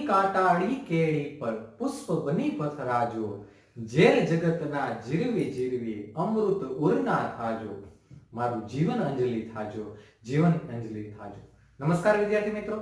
काटाड़ी केड़ी पर पुष्प बनी पथराजो झेर जगतना जीरवी जीरवी अमृत उरना थाजो मारू जीवन अंजलि थाजो जीवन अंजलि थाजो। नमस्कार विद्यार्थी मित्रों,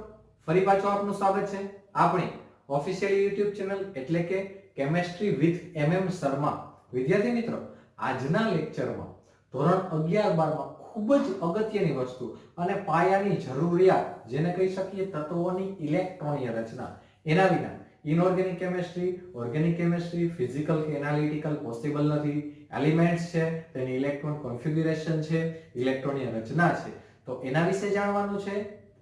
फरी पाछो आपनु स्वागत छे आपणी ऑफिशियल यूट्यूब चैनल एटले के केमिस्ट्री विथ एमएम शर्मा। विद्यार्थी मित्रों, आजना लेक्चरमां ધોરણ 11-12 માં ખૂબ જ અગત્યની વસ્તુ અને પાયાની જરૂરિયાત જેને કહી શકીએ તત્વોની ઇલેક્ટ્રોનીય રચના, એના વિના inorganic chemistry, organic chemistry, physical કે એનાલિટિકલ પોસિબલ નથી। એલિમેન્ટ્સ છે, તેની ઇલેક્ટ્રોન કોન્ફિગ્યુરેશન છે, ઇલેક્ટ્રોનીય રચના છે, તો એના વિશે જાણવાનું છે।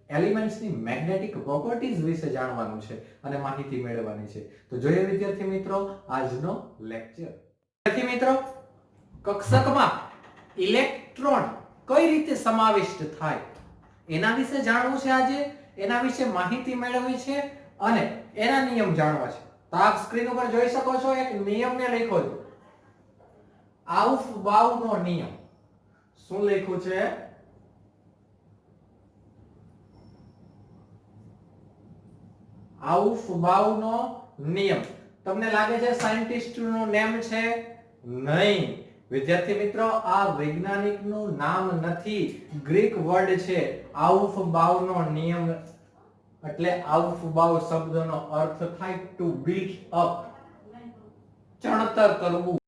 એલિમેન્ટ્સની મેગ્નેટિક પ્રોપર્ટીઝ વિશે જાણવાનું છે અને માહિતી મેળવવાની છે। તો જોઈએ વિદ્યાર્થી મિત્રો આજનો લેક્ચર। વિદ્યાર્થી મિત્રો, કક્ષકમાં ઇલેક્ટ્રોન કઈ રીતે સમાવિષ્ટ થાય એના વિશે જાણવું છે આજે, એના વિશે માહિતી મેળવવી છે અને એના નિયમ જાણવા છે। તો આપ સ્ક્રીન ઉપર જોઈ શકો છો, એક નિયમને લખ્યો છે, આઉફબાઉનો નિયમ। શું લખ્યું છે? આઉફબાઉનો નિયમ। તમને લાગે છે સાયન્ટિસ્ટનું નેમ છે? નહીં વિદ્યાર્થી મિત્રો, આ વૈજ્ઞાનિકનું નામ નથી, ગ્રીક વર્ડ છે। આઉફબાઉનો નિયમ એટલે આઉફબાઉ શબ્દનો અર્થ થાય ટુ બિલ્ડ અપ, ચણતર કરવું,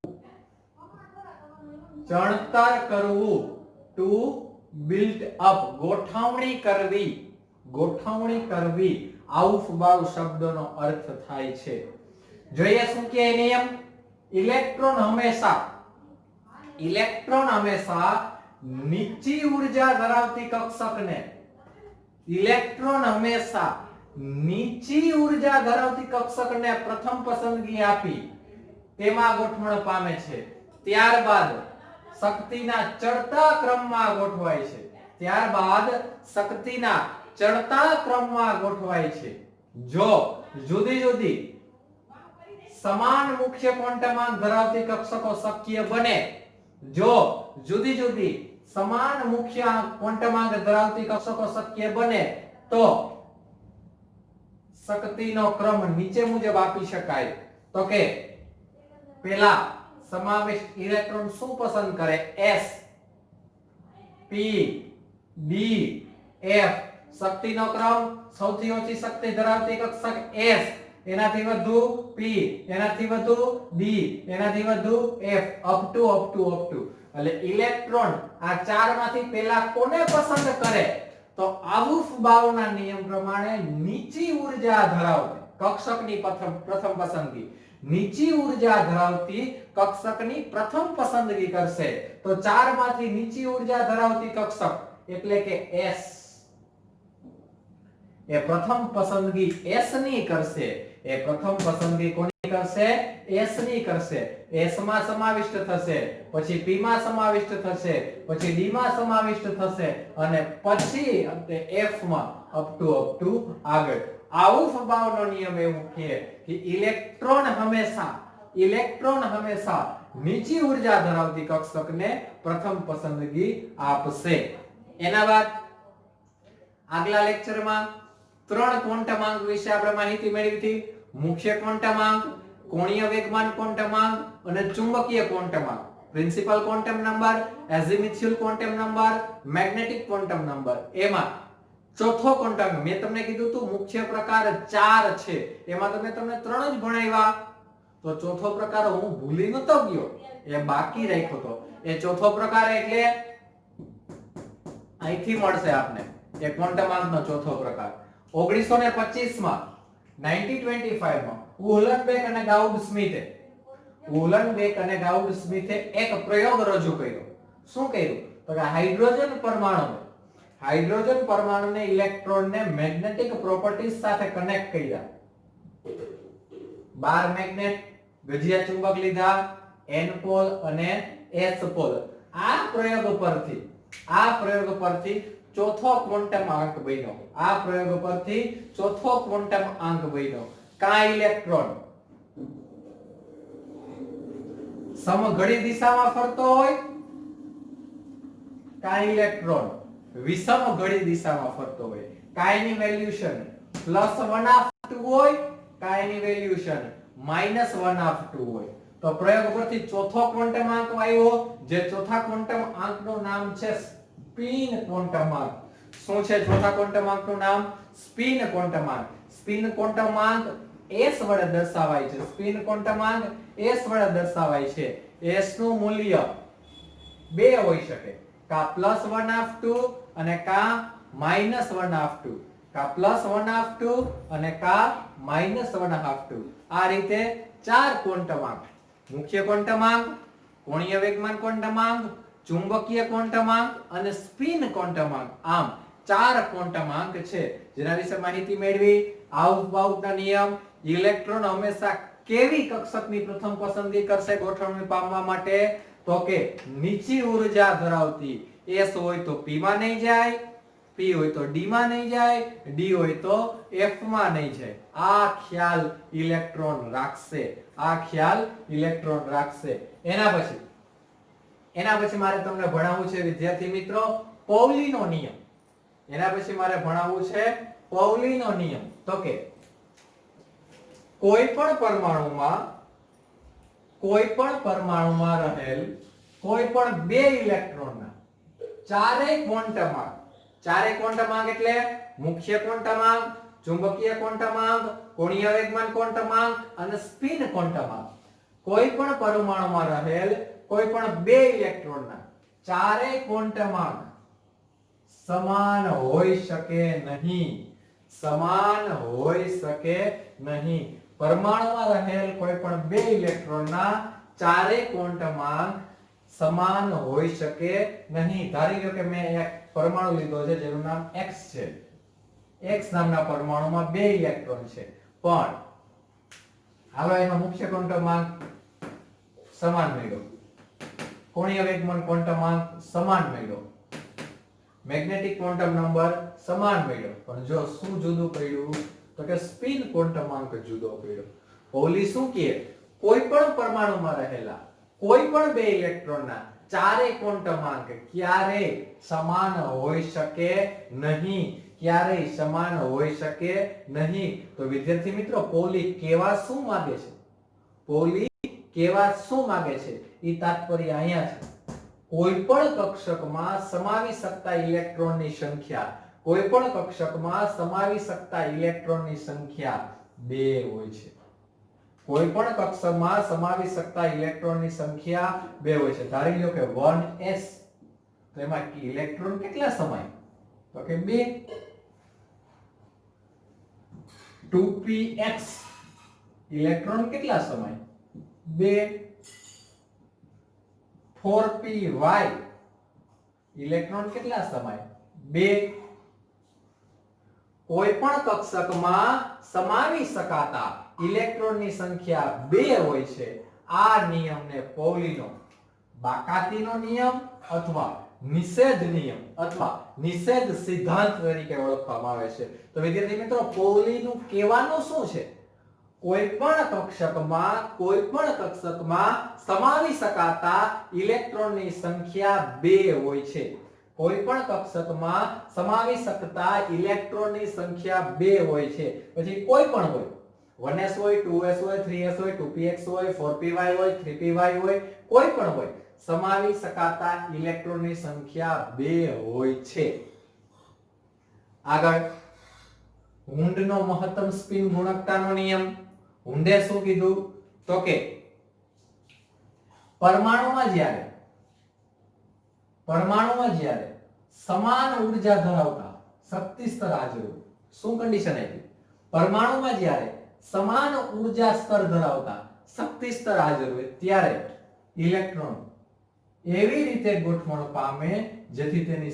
ચણતર કરવું, ટુ બિલ્ડ અપ, ગોઠવણી કરવી, ગોઠવણી કરવી, આઉફબાઉ શબ્દનો અર્થ થાય છે। જોઈએ શું કે નિયમ? ઇલેક્ટ્રોન હંમેશા નીચી ઉર્જા ધરાવતી કક્ષકને, ઇલેક્ટ્રોન હંમેશા નીચી ઉર્જા ધરાવતી કક્ષકને પ્રથમ પસંદગી આપી તેમાં ગોઠવણ પામે છે, ત્યારબાદ શક્તિના ચડતા ક્રમમાં ગોઠવાય છે, ત્યારબાદ શક્તિના ચડતા ક્રમમાં ગોઠવાય છે। જો જુદી જુદી સમાન મુખ્ય ક્વોન્ટમાંક ધરાવતી કક્ષકો શક્ય બને, જો જુદી જુદી સમાન મુખ્ય ક્વોન્ટમાંક ધરાવતી કક્ષકો શક્ય બને તો શક્તિનો ક્રમ નીચે મુજબ આપી શકાય। તો કે પહેલા સમાવિષ્ટ ઇલેક્ટ્રોન શું પસંદ કરે? S, P, D, F। શક્તિનો ક્રમ સૌથી ઓછી શક્તિ ધરાવતી કક્ષક S, એનાથી વધુ P, એનાથી વધુ D, એનાથી વધુ F, અપ ટુ એટલે ઇલેક્ટ્રોન આ ચારમાંથી પહેલા કોને પસંદ કરે? તો આઉફબાઉના નિયમ પ્રમાણે નીચી ઉર્જા ધરાવતી કક્ષકની પ્રથમ પસંદગી, નીચી ઉર્જા ધરાવતી કક્ષકની પ્રથમ પસંદગી કરશે। તો ચારમાંથી નીચી ઉર્જા ધરાવતી કક્ષક એટલે કે S એ પ્રથમ પસંદગી S ની કરશે। એ પ્રથમ પસંદગી કોની કરશે? S ની કરશે। S માં સમાવિષ્ટ થશે, પછી P માં સમાવિષ્ટ થશે, પછી D માં સમાવિષ્ટ થશે અને પછી અંતે F માં અપ ટુ આગળ। આઉફબાઉનો નિયમ એવું કહે કે ઇલેક્ટ્રોન હંમેશા નીચી ઉર્જા ધરાવતી કક્ષકને પ્રથમ પસંદગી આપશે। એના બાદ આગલા લેક્ચરમાં ત્રણ ક્વોન્ટમાંક વિશે આપણે માહિતી મેળવી હતી। મુખ્ય ક્વોન્ટમાંક, કોણીય વેગમાન ક્વોન્ટમાંક અને ચુંબકીય ક્વોન્ટમાંક, principal quantum number, azimuthal quantum number, magnetic quantum number. એમાં ચોથો ક્વોન્ટમ મેં તમને કીધું હતું મુખ્ય પ્રકાર 4 છે, એમાં તમને 3 જ ભણાવ્યા, તો ચોથો પ્રકાર હું ભૂલી નતો ગયો, એ બાકી રાખ્યો તો। એ ચોથો પ્રકાર એટલે અહીંથી મળશે આપને, એ ક્વોન્ટમાંકનો ચોથો પ્રકાર 1925 માં 1925 માં ઉહલનબેક અને ગાઉડ સ્મિથે એક પ્રયોગ રજૂ કર્યો। શું કર્યું? તો કે હાઇડ્રોજન પરમાણુને ઇલેક્ટ્રોનને મેગ્નેટિક પ્રોપર્ટીઝ સાથે કનેક્ટ કર્યા। બાર મેગ્નેટ, ગજિયા ચુંબક લીધા, N પોલ અને S પોલ। આ પ્રયોગ પરથી ચોથો ક્વોન્ટમ આંક બન્યો। કા ઇલેક્ટ્રોન સમઘડી દિશામાં ફરતો હોય, કા ઇલેક્ટ્રોન વિષમ ઘડી દિશામાં ફરતો હોય। કાઈની વેલ્યુશન +1/2 2 હોય કા એની વેલ્યુશન -1/2 હોય તો પ્રયોગ પરથી ચોથો ક્વોન્ટમ આંક આવ્યો જે ચોથા ક્વોન્ટમ આંકનું નામ છે સ્પિન ક્વોન્ટમ આંક શું છે ચોથા ક્વોન્ટમ આંકનું નામ સ્પિન ક્વોન્ટમ આંક સ્પિન ક્વોન્ટમ આંક s વડે દર્શાવાય છે સ્પિન ક્વોન્ટમ આંક s વડે દર્શાવાય છે s નું મૂલ્ય બે હોઈ શકે કા +1/2 અને કા -1/2 કા +1/2 અને કા -1/2 આ રીતે ચાર ક્વોન્ટમ આંક મુખ્ય ક્વોન્ટમ આંક કોણીય વેગમાન ક્વોન્ટમ આંક ચુંબકીય ક્વોન્ટમ આંક અને સ્પિન ક્વોન્ટમ આંક આમ ચાર ક્વોન્ટમ આંક છે જેના વિશે માહિતી મેળવી આઉટ-બાઉટના નિયમ ઇલેક્ટ્રોન હંમેશા કેવી કક્ષકની પ્રથમ પસંદગી કરશે ગોઠવણી પામવા માટે તો કે નીચી ઊર્જા ધરાવતી s હોય તો p માં નહીં જાય p હોય તો d માં નહીં જાય d હોય તો f માં નહીં જાય આ ખ્યાલ ઇલેક્ટ્રોન રાખશે એના પછી મારે તમને ભણાવવું છે વિદ્યાર્થી મિત્રો પૌલીનો નિયમ તો કે કોઈ પણ પરમાણુમાં રહેલ કોઈ પણ બે ઇલેક્ટ્રોનના ચારેય ક્વોન્ટમ આંક એટલે મુખ્ય ક્વોન્ટમ આંક ચુંબકીય ક્વોન્ટમ આંક કોણીય વેગમાન ક્વોન્ટમ આંક અને સ્પિન ક્વોન્ટમ આંક કોઈ પણ પરમાણુમાં રહેલ કોઈ પણ બે ઇલેક્ટ્રોનના ચારેય ક્વોન્ટમ આંક સમાન હોઈ શકે નહીં પરમાણુમાં રહેલ કોઈ પણ બે ઇલેક્ટ્રોનના ચારેય ક્વોન્ટમ આંક સમાન હોઈ શકે નહીં ધારી લો કે મેં એક પરમાણુ લીધો છે જેનું નામ x છે x નામના પરમાણુમાં બે ઇલેક્ટ્રોન છે પણ હાલો એનો મુખ્ય ક્વોન્ટમ આંક સમાન મળ્યો કોણીય વેગમાન ક્વોન્ટમ આંક સમાન મળ્યો મેગ્નેટિક ક્વોન્ટમ નંબર સમાન મળ્યો પણ જો શું જુદું પડ્યું તો કે સ્પિન ક્વોન્ટમ આંક જુદો પડ્યો પૌલી શું કહે કોઈ પણ પરમાણુમાં રહેલા કોઈ પણ બે ઇલેક્ટ્રોનના ચારે ક્વોન્ટમ આંક ક્યારેય સમાન હોઈ શકે નહીં તો વિદ્યાર્થી મિત્રો પૌલી કેવા શું માંગે છે ઈ તાત્પર્ય અહીંયા છે કોઈ પણ કક્ષકમાં સમાવી શકતા ઇલેક્ટ્રોનની સંખ્યા બે હોય છે કોઈ પણ કક્ષકમાં સમાવી શકતા ઇલેક્ટ્રોનની સંખ્યા બે હોય છે ધારી લો કે 1s તો એમાં ઇલેક્ટ્રોન કેટલા સમાય તો કે 2 2px ઇલેક્ટ્રોન કેટલા સમાય 2 4py ઇલેક્ટ્રોન કેટલા સમાય 2 કોઈ પણ કક્ષકમાં સમાવી શકાતા ઇલેક્ટ્રોનની સંખ્યા 2 હોય છે આ નિયમને પૌલીનો બાકાતીનો નિયમ અથવા નિષેધ સિદ્ધાંત તરીકે ઓળખવામાં આવે છે તો વિદ્યાર્થી મિત્રો પૌલીનું કહેવાનું શું છે કોઈ પણ કક્ષકમાં સમાવી શકાતા ઇલેક્ટ્રોનની સંખ્યા 2 હોય છે કોઈ પણ કક્ષકમાં સમાવી શકતા ઇલેક્ટ્રોનની સંખ્યા 2 હોય છે પછી કોઈ પણ હોય 1s હોય 2s હોય 3s હોય 2px હોય 4py હોય 3py હોય કોઈ પણ હોય સમાવી શકાતા ઇલેક્ટ્રોનની સંખ્યા 2 હોય છે આગળ હુન્ડનો મહત્તમ સ્પિન ગુણકતાનો નિયમ હુન્ડે શું કીધું તો કે પરમાણુમાં જ્યારે સમાન ઊર્જા ધરાવતા શક્તિ સ્તર હાજર હોય શું કન્ડિશન આપી પરમાણુમાં જ્યારે સમાન ઊર્જા સ્તર ધરાવતા શક્તિ સ્તર હાજર હોય ત્યારે ઇલેક્ટ્રોન એવી રીતે ગોઠવણ પામે જેથી તેની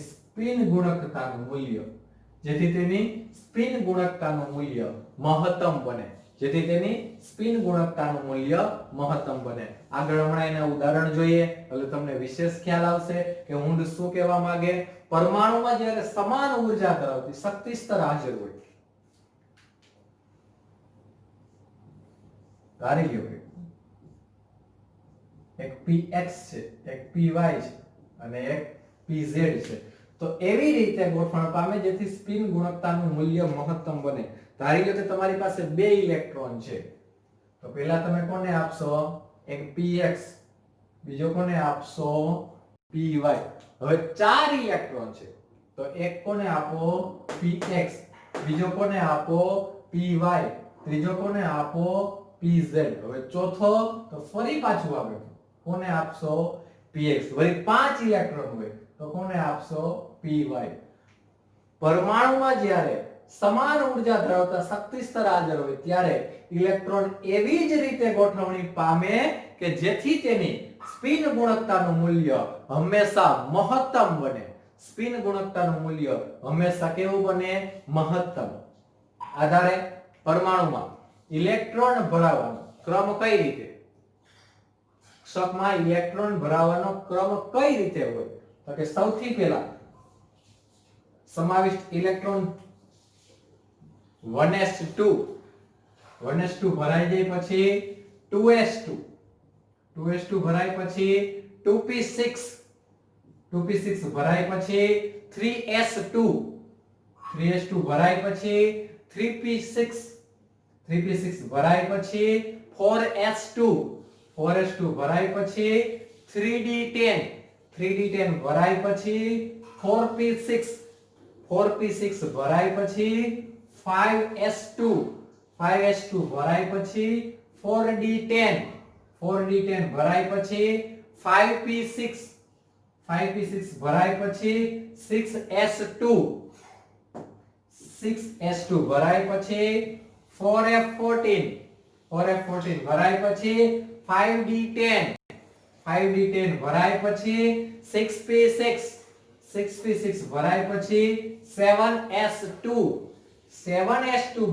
સ્પિન ગુણકતાનું મૂલ્ય મહત્તમ બને આગળ હમણાં એના ઉદાહરણ જોઈએ એટલે તમને વિશેષ ખ્યાલ આવશે કે હુન્ડ શું કહેવા માંગે પરમાણુમાં જ્યારે સમાન ઊર્જા ધરાવતી શક્તિ સ્તર હાજર હોય ધારી લ્યો કે એક px છે એક py છે અને એક pz છે તો એવી રીતે ગોઠવણ પામે જેથી સ્પિન ગુણકતાનું મૂલ્ય મહત્તમ બને. ધારી લો કે તમારી પાસે બે ઇલેક્ટ્રોન છે, તો પહેલા તમે કોને આપશો? એક px, બીજો કોને આપશો? py. હવે ચાર ઇલેક્ટ્રોન છે, તો એક કોને આપો? px, બીજો કોને આપો? py, ત્રીજો કોને આપો? pz. હવે ચોથો તો ફરી પાછું આવે, કોને આપશો? px. વળી 5 ઇલેક્ટ્રોન હોય તો કોને આપશો? py. પરમાણુમાં જ્યારે સમાન ઊર્જા ધરાવતા શક્તિ સ્તર હાજર હોય ત્યારે ઇલેક્ટ્રોન એવી જ રીતે ગોઠવણી પામે કે જેથી તેની સ્પિન ગુણકતાનું મૂલ્ય હંમેશા મહત્તમ બને. સ્પિન ગુણકતાનું મૂલ્ય હંમેશા કેવું બને? મહત્તમ. આધારે પરમાણુમાં ઇલેક્ટ્રોન ભરાવાનો ક્રમ કઈ રીતે? કક્ષકમાં ઇલેક્ટ્રોન ભરાવાનો ક્રમ કઈ રીતે હોય? તો કે સૌથી પહેલા સમાવિષ્ટ ઇલેક્ટ્રોન 1s2 ભરાઈ જાય પછી 2s2 ભરાય પછી 2p6 ભરાય પછી 3s2 ભરાય પછી 3p6 ભરાય પછી 4s2 ભરાય પછી 3d10 ભરાય પછી 4p6 ભરાય પછી 5s2 ભરાય પછી 4d10 ભરાય પછી 5p6 ભરાય પછી 6s2 ભરાય પછી 4f14 ભરાય પછી 5d10 ભરાય પછી 6p6 ભરાય પછી 7s2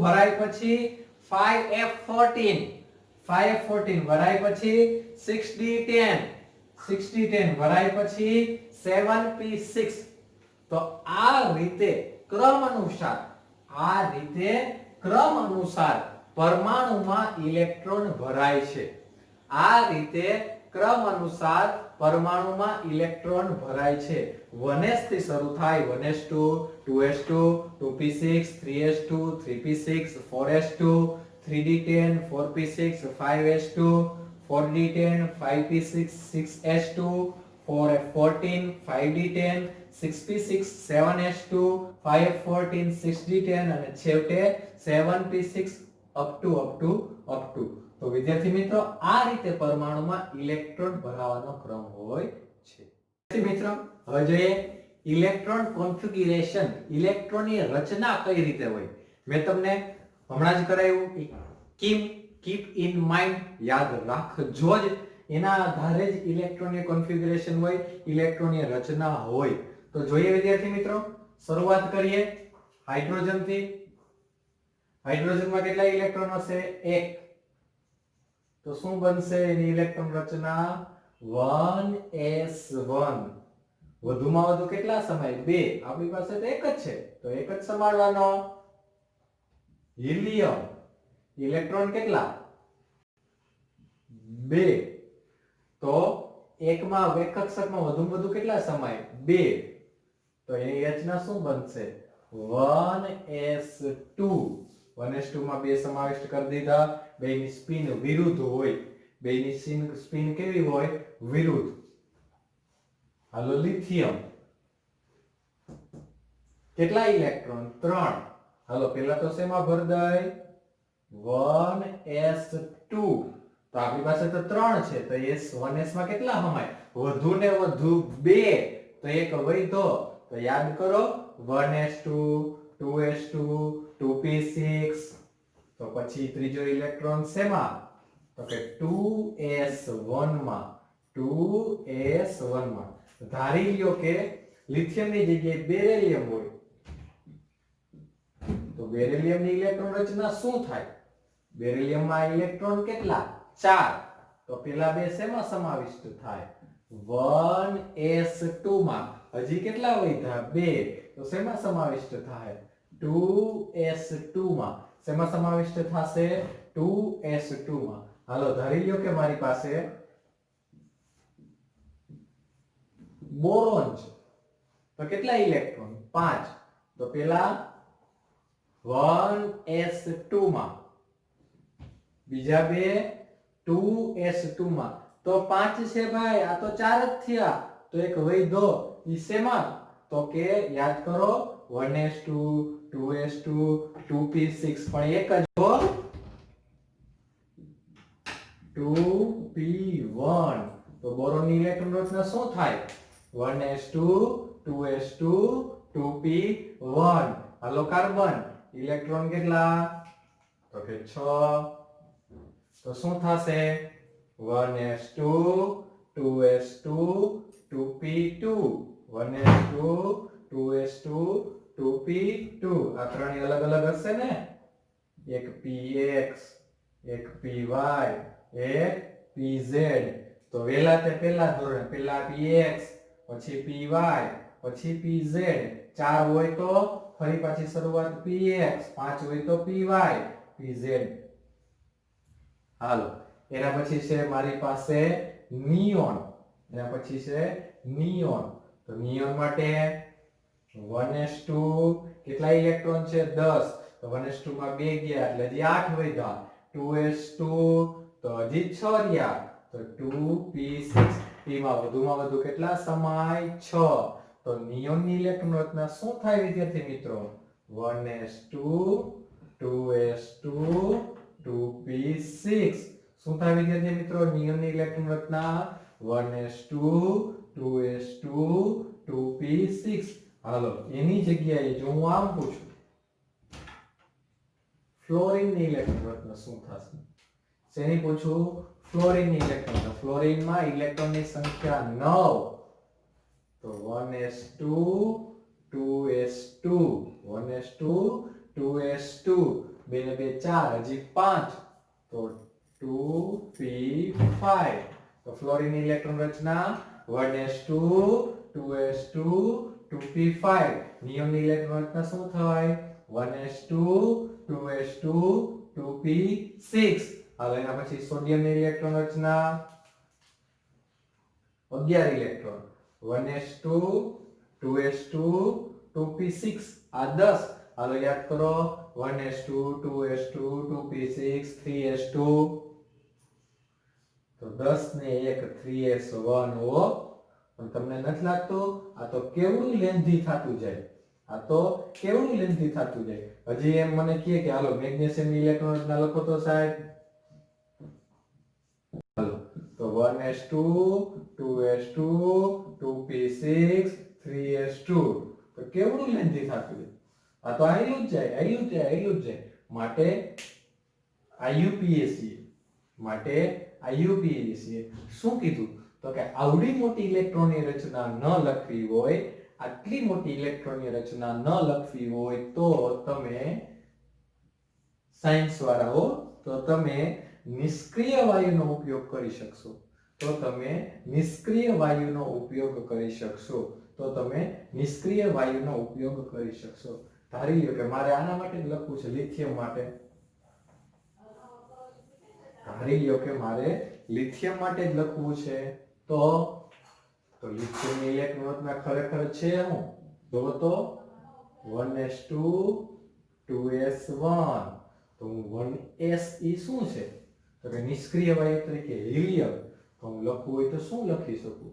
ભરાય પછી 5f14 ભરાય પછી 6d10 ભરાય પછી 7p6. તો આ રીતે ક્રમ અનુસાર પરમાણુમાં ઇલેક્ટ્રોન ભરાય છે. આ રીતે ક્રમ અનુસાર પરમાણુમાં ઇલેક્ટ્રોન ભરાય છે. 1s થી શરૂ થાય 1s2 2s2 2p6 3s2 3p6 4s2 3d10 4p6 5s2 4d10 5p6 6s2 4f14 5d10 6p6 7s2 5f14 6d10 અને છેવટે 7p6 up to. તો વિદ્યાર્થી મિત્રો આ રીતે પરમાણુમાં ઇલેક્ટ્રોન ભરાવાનો ક્રમ હોય છે. વિદ્યાર્થી મિત્રો હવે જોઈએ ઇલેક્ટ્રોન કોન્ફિગરેશન, ઇલેક્ટ્રોનની રચના કઈ રીતે હોય. મેં તમને હમણાં જ કરાવ્યું. કીપ ઇન માઇન્ડ, યાદ રાખજો જ. એના આધારે જ ઇલેક્ટ્રોનની કોન્ફિગરેશન હોય, ઇલેક્ટ્રોનની રચના હોય. તો જોઈએ વિદ્યાર્થી મિત્રો, શરૂઆત કરીએ હાઇડ્રોજન થી. હાઇડ્રોજનમાં કેટલા ઇલેક્ટ્રોન હશે? 1. તો શું બનશે એની ઇલેક્ટ્રોન રચના? 1s1. વધુમાં વધુ કેટલા સમાય? 2. આપણી પાસે તો એક જ છે, તો એક જ સમાડવાનો. હિલિયમ ઇલેક્ટ્રોન કેટલા? 2. તો એકમાં કક્ષકમાં વધુમાં વધુ કેટલા સમાય? 2. તો એની રચના શું બનશે? 1s2. 1s2 માં 2 સમાવિષ્ટ કરી દીધા. બેની સ્પિન વિરુદ્ધ હોય. બેની સ્પિન કેવી હોય? વિરુદ્ધ. હાલો લિથિયમ કેટલા ઇલેક્ટ્રોન? 3. હાલો પેલા તો શેમાં ભર દઈ? 1s2. તો આપણી પાસે તો 3 છે, તો s1s માં કેટલા સમાય? વધુ ને વધુ 2. તો એક વધ્યો, તો યાદ કરો 1s2 2s2 2p6. તો પછી ત્રીજો ઇલેક્ટ્રોન શેમાં? તો કે 2s1 માં. ધારી લ્યો કે લિથિયમની જગ્યાએ બેરિલિયમ હોય, તો બેરિલિયમની ઇલેક્ટ્રોન રચના શું થાય? બેરિલિયમમાં ઇલેક્ટ્રોન કેટલા? 4. તો પેલા બે શેમાં સમાવિષ્ટ થાય? 1s2 માં. હજી કેટલા વધ્યા? 2. તો શેમાં સમાવિષ્ટ થાય? 2s2 માં. શેમાં સમાવિષ્ટ થશે? 2s2 માં. હાલો ધારી લ્યો કે મારી પાસે બોરોન છે. તો કેટલા ઇલેક્ટ્રોન 5 તો પેલા 1s2 માં બીજા બે 2s2 માં તો 5 છે ભાઈ આ તો 4 જ થયા તો એક વધ્યો ઈ શેમાં તો કે યાદ કરો 1s2 2s2 2p6 પણ એક જ હો 2p1 તો બોરોનની ઇલેક્ટ્રોન રચના શું થાય 1s2 2s2 2p1 હાલો કાર્બન ઇલેક્ટ્રોન કેટલા તો કે 6 તો શું થશે 1s2 2s2 2p2 1s2 2s2 2p2 આ ત્રણેય અલગ અલગ હશે ને એક px એક py એક pz તો વેલા તે પહેલા ધોરણ પહેલા px પછી py પછી pz 4 હોય તો ફરી પાછી શરૂઆત px 5 હોય તો py pz હાલો એના પછી છે મારી પાસે નિયોન એના પછી છે નિયોન તો નિયોન માટે 1s2 કેટલા ઇલેક્ટ્રોન છે 10 તો 1s2 માં 2 ગયા એટલે હજી 8 વધ્યા 2s2 તો હજી 6 રહ્યા તો 2p6 p માં વધુમાં વધુ કેટલા સમાય 6 તો નિયોનની ઇલેક્ટ્રોન રચના શું થાય વિદ્યાર્થી મિત્રો 1s2 2s2 2p6 શું થાય વિદ્યાર્થી મિત્રો નિયોનની ઇલેક્ટ્રોન રચના 1s2 2s2 2p6 હાલો એની જગ્યાએ જો હું આમ પૂછું ફ્લોરિનની ઇલેક્ટ્રોન રચના શું થશે શેની પૂછું ફ્લોરિનની ઇલેક્ટ્રોન ફ્લોરિનમાં ઇલેક્ટ્રોનની સંખ્યા 9 તો 1s2 2s2 1s2 2s2 બે ને બે 4 હજી 5 તો 2p5 તો ફ્લોરિનની ઇલેક્ટ્રોન રચના 1s2 2s2 2p5 નિયોનની ઇલેક્ટ્રોન રચના શું થાય 1s2 2s2 2p6 હવે એના પછી સોડિયમની ઇલેક્ટ્રોન રચના 11 ઇલેક્ટ્રોન 1s2 2s2 2p6 આ 10 હાલો યાદ કરો 1s2 2s2 2p6 3s2 તો 10 ને 1 3s1 હો પણ તમને નથી લાગતું આ તો કેવડું લેન્ધી થતું જાય આ તો કેવડું લેન્ધી થતું જાય હજી એમ મને કહે કે હાલો મેગ્નેશિયમની ઇલેક્ટ્રોન રચના લખો તો સાહેબ હાલો તો 1s2 2s2 2p6 3s2 તો કેવડું લેન્ધી થતું જાય આ તો આયલું જ જાય માટે IUPAC શું કીધું તો કે આવડી મોટી ઇલેક્ટ્રોનની રચના ન લખવી હોય આટલી મોટી ઇલેક્ટ્રોનની રચના ન લખવી હોય તો તમે સાયન્સ વાળાઓ તો તમે નિષ્ક્રિય વાયુનો ઉપયોગ કરી શકશો ધારી લો કે મારે આના માટે જ લખવું છે લિથિયમ માટે જ લખવું છે તો લિથિયમની ઇલેક્ટ્રોન રચના ખરેખર છે હું જો તો 1s2 2s1 તો 1s ઈ શું છે તો કે નિષ્ક્રિય વાયુ તરીકે હિલિયમ તો હું લખવું હોય તો શું લખી શકું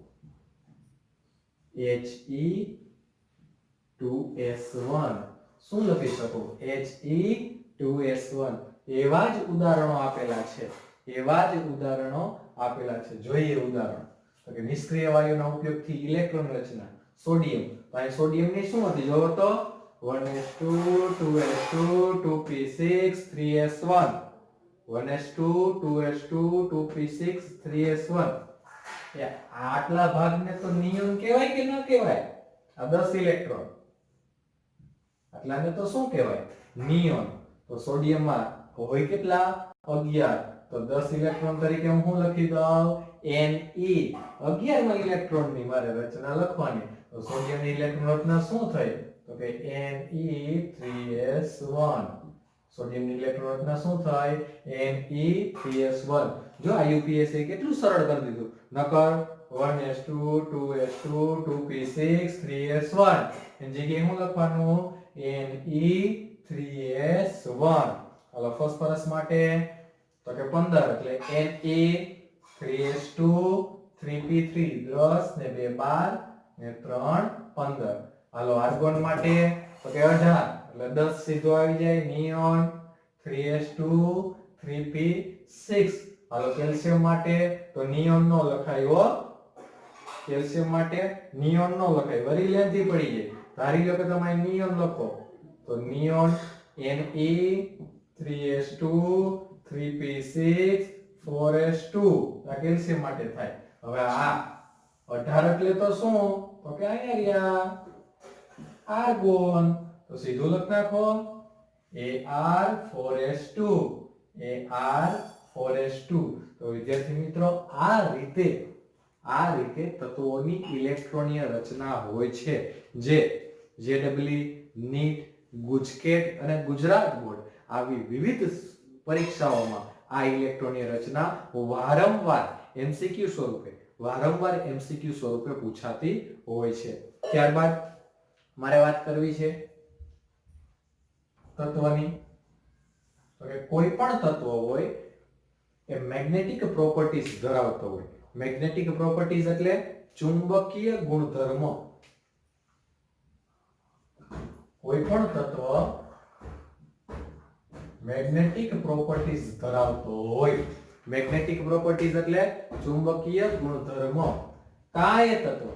He2s1 શું લખી શકું He2s1 એવા જ ઉદાહરણો આપેલા છે જોઈએ ઉદાહરણ તો કે નિષ્ક્રિય વાયુના ઉપયોગથી ઇલેક્ટ્રોન રચના સોડિયમ તો અહીં સોડિયમની શું હતી જોવો તો 1s2 2s2 2p6 3s1 1s2 2s2 2p6 3s1 એ આટલા ભાગને તો નિયોન કહેવાય કે ન કહેવાય આ 10 ઇલેક્ટ્રોન આટલાને તો શું કહેવાય નિયોન તો સોડિયમમાં હોય કેટલા 11 તો 10 ઇલેક્ટ્રોન તરીકે હું શું લખી દઉં Ne 11 માં ઇલેક્ટ્રોનની મારે રચના લખવાની તો સોડિયમની ઇલેક્ટ્રોન રચના શું થઈ તો કે Ne3s1 સોડિયમની ઇલેક્ટ્રોન રચના શું થાય Ne3s1 જો IUPAC કેટલું સરળ કરી દીધું નકર 1s2 2s2 2p6 3s1 એની જગ્યાએ શું લખવાનું Ne3s1 હાલો ફોસ્ફરસ માટે તો કે 15 એટલે Ne3s2 3p3 10 ને 2 12 ને 3 15 હાલો આર્ગોન માટે તો કે 18 એટલે 10 સીધો આવી જાય નિયોન 3s2 3p6 હાલો કેલ્શિયમ માટે તો નિયોન નો લખાયો કેલ્શિયમ માટે નિયોન નો લખાય વરી લેન્થી પડી જાય ધારી લો કે તમે નિયોન લખો તો નિયોન Ne3s2 3p6 4s2 આ કેલ્શિયમ માટે થાય હવે આ 18 એટલે તો શું તો કે અહીંયા રહ્યા આર્ગોન તો સીધું લખ નાખો Ar4s2 Ar4s2 તો વિદ્યાર્થી મિત્રો આ રીતે તત્વોની ઇલેક્ટ્રોનીય રચના હોય છે જે જેડબલ્યુ નીટ ગુજકેટ અને ગુજરાત બોર્ડ આવી વિવિધ પરીક્ષાઓમાં આ ઇલેક્ટ્રોનીય રચના વારંવાર એમસીક્યુ સ્વરૂપે પૂછાતી હોય છે ત્યારબાદ મારે વાત કરવી છે તત્વની તો કે કોઈ પણ તત્વ હોય એ મેગ્નેટિક પ્રોપર્ટીઝ ધરાવતો હોય મેગ્નેટિક પ્રોપર્ટીઝ એટલે ચુંબકીય ગુણધર્મો કોઈ પણ તત્વ મેગ્નેટિક પ્રોપર્ટીઝ ધરાવતો હોય મેગ્નેટિક પ્રોપર્ટીઝ એટલે ચુંબકીય ગુણધર્મો કાય તત્વ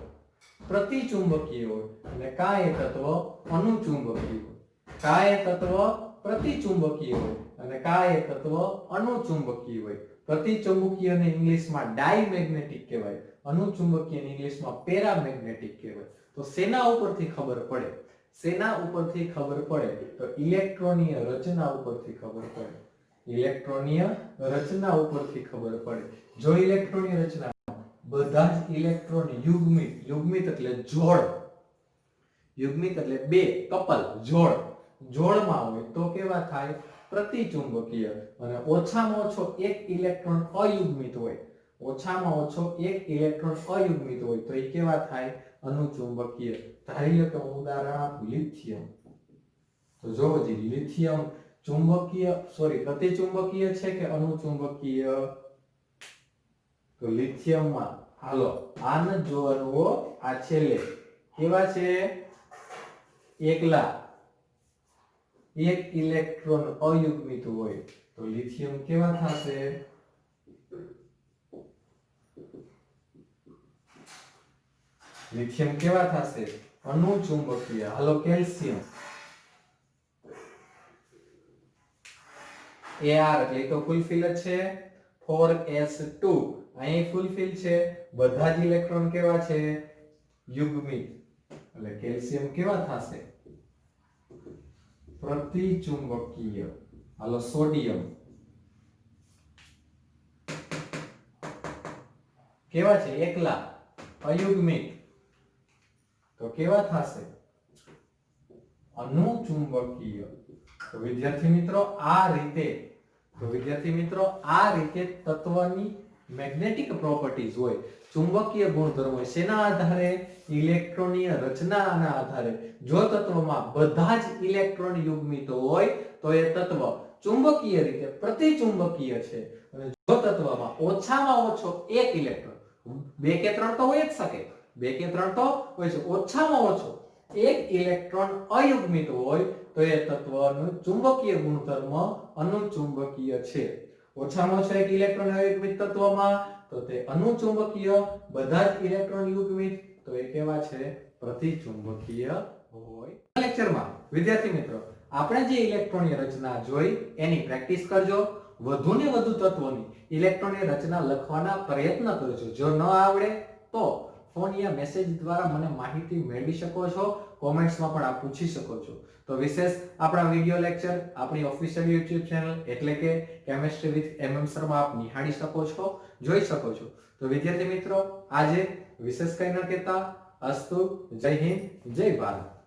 પ્રતિચુંબકીય હોય અને કાય તત્વ અનુચુંબકીય હોય કાય તત્વ પ્રતિચુંબકીય હોય અને કાય તત્વ અનુચુંબકીય હોય પ્રતિચુંબકીય ને ઇંગ્લિશમાં ડાયમેગ્નેટિક કહેવાય અનુચુંબકીય ને ઇંગ્લિશમાં પેરામેગ્નેટિક કહેવાય તો શેના ઉપરથી ખબર પડે તો ઇલેક્ટ્રોનીય રચના ઉપરથી ખબર પડે જો ઇલેક્ટ્રોનીય રચના બધા જ ઇલેક્ટ્રોન યુગ્મિત એટલે જોડ યુગ્મિત એટલે બે કપલ જોડમાં હોય તો કેવા થાય પ્રતિચુંબકીય અને ઓછામાં ઓછો એક ઇલેક્ટ્રોન અયુગ્મિત હોય તો એ કેવા થાય અનુચુંબકીય ધારી લો કે હું ઉદાહરણ આપું લિથિયમ તો જો હજી લિથિયમ પ્રતિચુંબકીય છે કે અનુચુંબકીય તો લિથિયમમાં હાલો આને જોવાનું હો આ છેલ્લે કેવા છે એકલા એક ઇલેક્ટ્રોન અયુગ્મિત હોય તો લિથિયમ કેવા થશે અનુચુંબકીય હાલો કેલ્શિયમ Ar એટલે તો ફૂલફિલ જ છે 4s2 અહીં ફૂલફિલ છે બધા જ ઇલેક્ટ્રોન કેવા છે યુગ્મિત એટલે કેલ્શિયમ કેવા થશે પ્રતિચુંબકીય હાલો સોડિયમ કેવા છે એકલા અયુગ્મિત તો કેવા થશે અનુચુંબકીય તો વિદ્યાર્થી મિત્રો આ રીતે તત્વની મેગ્નેટિક પ્રોપર્ટીઝ હોય ચુંબકીય ગુણધર્મો હોય શેના આધારે ઇલેક્ટ્રોનીય રચનાના આધારે જો તત્વમાં બધા જ ઇલેક્ટ્રોન યુગ્મિત હોય તો એ તત્વ ચુંબકીય રીતે પ્રતિચુંબકીય છે અને જો તત્વમાં ઓછામાં ઓછો એક ઇલેક્ટ્રોન બે કે ત્રણ તો હોય જ શકે ઓછામાં ઓછો એક ઇલેક્ટ્રોન અયુગ્મિત હોય તો એ તત્વનું ચુંબકીય ગુણધર્મ અનુચુંબકીય છે ઓછામાં ઓછો એક ઇલેક્ટ્રોન અયુગ્મિત તત્વમાં તો તે અનુચુંબકીય બધા જ ઇલેક્ટ્રોન યુગ્મિત તો એ કેવા છે પ્રતિચુંબકીય હોય લેક્ચરમાં વિદ્યાર્થી મિત્રો આપણે જે ઇલેક્ટ્રોનની રચના જોઈ એની પ્રેક્ટિસ કરજો વધુને વધુ તત્વોની ઇલેક્ટ્રોનની રચના લખવાના પ્રયત્ન કરજો જો ન આવડે તો ફોન યા મેસેજ દ્વારા મને માહિતી મેળવી શકો છો કોમેન્ટ્સમાં પણ આપ પૂછી શકો છો તો વિશેષ આપણા વિડિયો લેક્ચર આપણી ઓફિશિયલ YouTube ચેનલ એટલે કે કેમિસ્ટ્રી વિથ MM શર્મા આપ નિહાળી શકો છો જોઈ શકો છો તો વિદ્યાર્થી મિત્રો આજે વિશેષ કંઈ ન કહેતા અસ્તુ જય હિન્દ જય ભારત